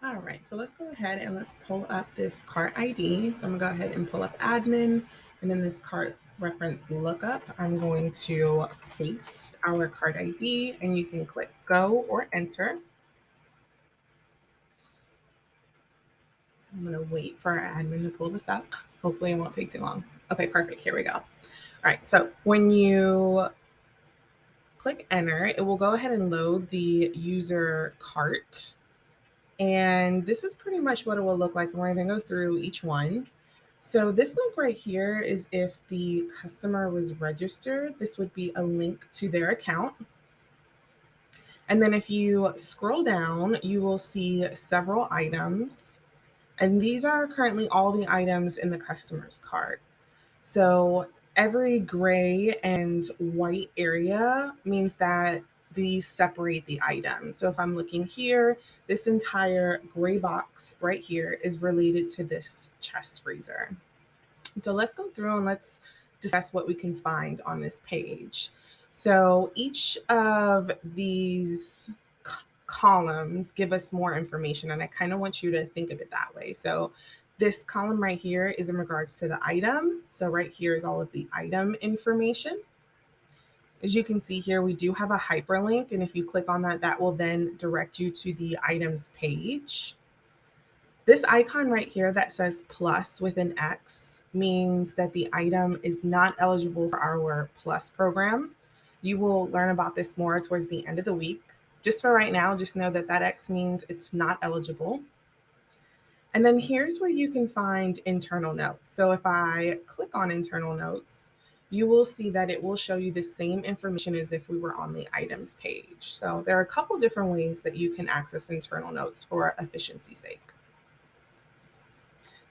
All right, so let's go ahead and let's pull up this cart ID. So I'm gonna go ahead and pull up admin, and then this cart reference lookup, I'm going to paste our cart ID, and you can click go or enter. I'm gonna wait for our admin to pull this up. Hopefully it won't take too long. Okay, perfect, here we go. All right, so when you click enter, it will go ahead and load the user cart. And this is pretty much what it will look like. And we're going to go through each one. So this link right here is if the customer was registered, this would be a link to their account. And then if you scroll down, you will see several items. And these are currently all the items in the customer's cart. So every gray and white area means that these separate the items. So if I'm looking here, this entire gray box right here is related to this chest freezer. And so let's go through and let's discuss what we can find on this page. So each of these columns give us more information, and I kind of want you to think of it that way. So this column right here is in regards to the item. So right here is all of the item information. As you can see here, we do have a hyperlink, and if you click on that, that will then direct you to the items page. This icon right here that says plus with an X means that the item is not eligible for our plus program. You will learn about this more towards the end of the week. Just for right now, just know that that X means it's not eligible. And then here's where you can find internal notes. So if I click on internal notes, you will see that it will show you the same information as if we were on the items page. So there are a couple different ways that you can access internal notes for efficiency's sake.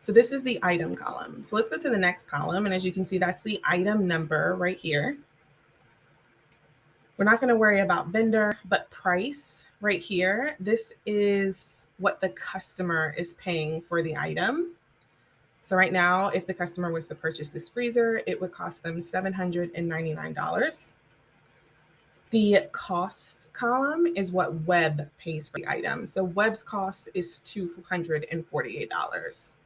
So this is the item column. So let's go to the next column. And as you can see, that's the item number right here. We're not going to worry about vendor, but price right here. This is what the customer is paying for the item. So right now, if the customer was to purchase this freezer, it would cost them $799. The cost column is what Web pays for the item. So Web's cost is $248.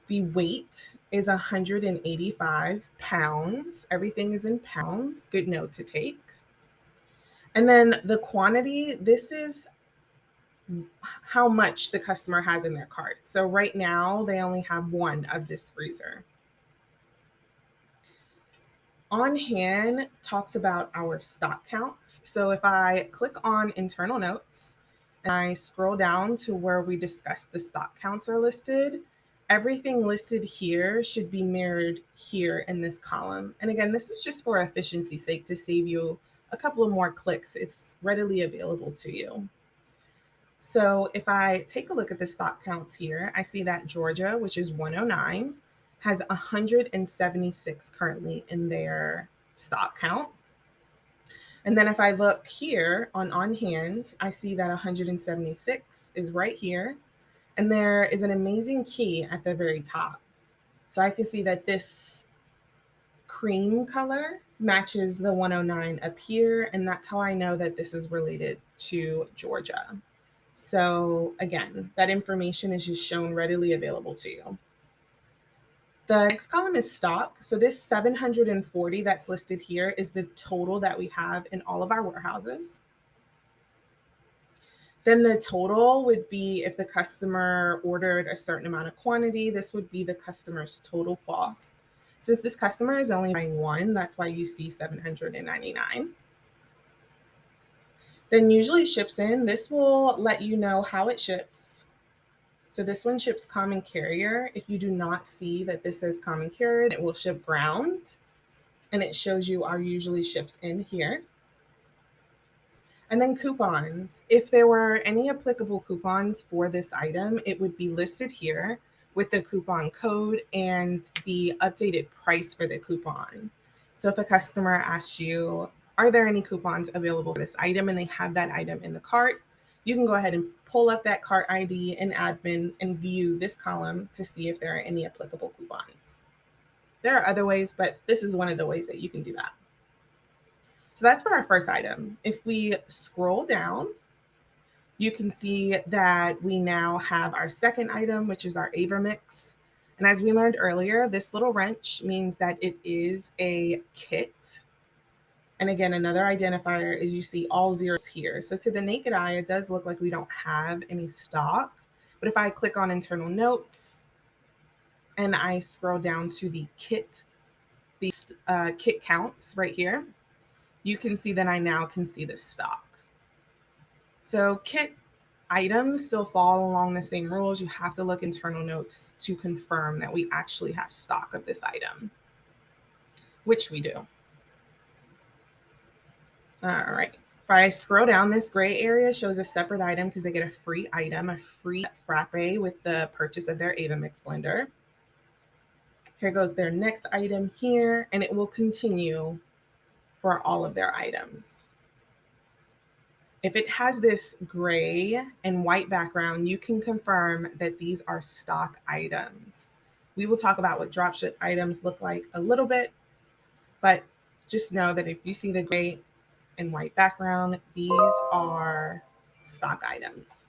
The weight is 185 pounds. Everything is in pounds. Good note to take. And then the quantity, this is how much the customer has in their cart. So right now, they only have one of this freezer. On hand talks about our stock counts. So if I click on internal notes and I scroll down to where we discuss the stock counts are listed, everything listed here should be mirrored here in this column. And again, this is just for efficiency's sake to save you a couple of more clicks. It's readily available to you. So if I take a look at the stock counts here, I see that Georgia, which is 109, has 176 currently in their stock count. And then if I look here on hand, I see that 176 is right here. And there is an amazing key at the very top. So I can see that this cream color matches the 109 up here. And that's how I know that this is related to Georgia. So again, that information is just shown readily available to you. The next column is stock. So this 740 that's listed here is the total that we have in all of our warehouses. Then the total would be if the customer ordered a certain amount of quantity, this would be the customer's total cost. Since this customer is only buying one, that's why you see 799. Then usually ships in. This will let you know how it ships. So this one ships common carrier. If you do not see that this says common carrier, it will ship ground. And it shows you our usually ships in here. And then coupons. If there were any applicable coupons for this item, it would be listed here with the coupon code and the updated price for the coupon. So if a customer asks you, are there any coupons available for this item, and they have that item in the cart, you can go ahead and pull up that cart ID in admin and view this column to see if there are any applicable coupons. There are other ways, but this is one of the ways that you can do that. So that's for our first item. If we scroll down, You can see that we now have our second item, which is our Avermix. And as we learned earlier, this little wrench means that it is a kit. And again, another identifier is you see all zeros here. So to the naked eye, it does look like we don't have any stock. But if I click on internal notes and I scroll down to the kit, these kit counts right here, you can see that I now can see the stock. So kit items still fall along the same rules. You have to look internal notes to confirm that we actually have stock of this item, which we do. All right. If I scroll down, this gray area shows a separate item because they get a free item, a free frappe with the purchase of their Avamix blender. Here goes their next item here, and it will continue for all of their items. If it has this gray and white background, you can confirm that these are stock items. We will talk about what dropship items look like a little bit, but just know that if you see the gray and white background, these are stock items.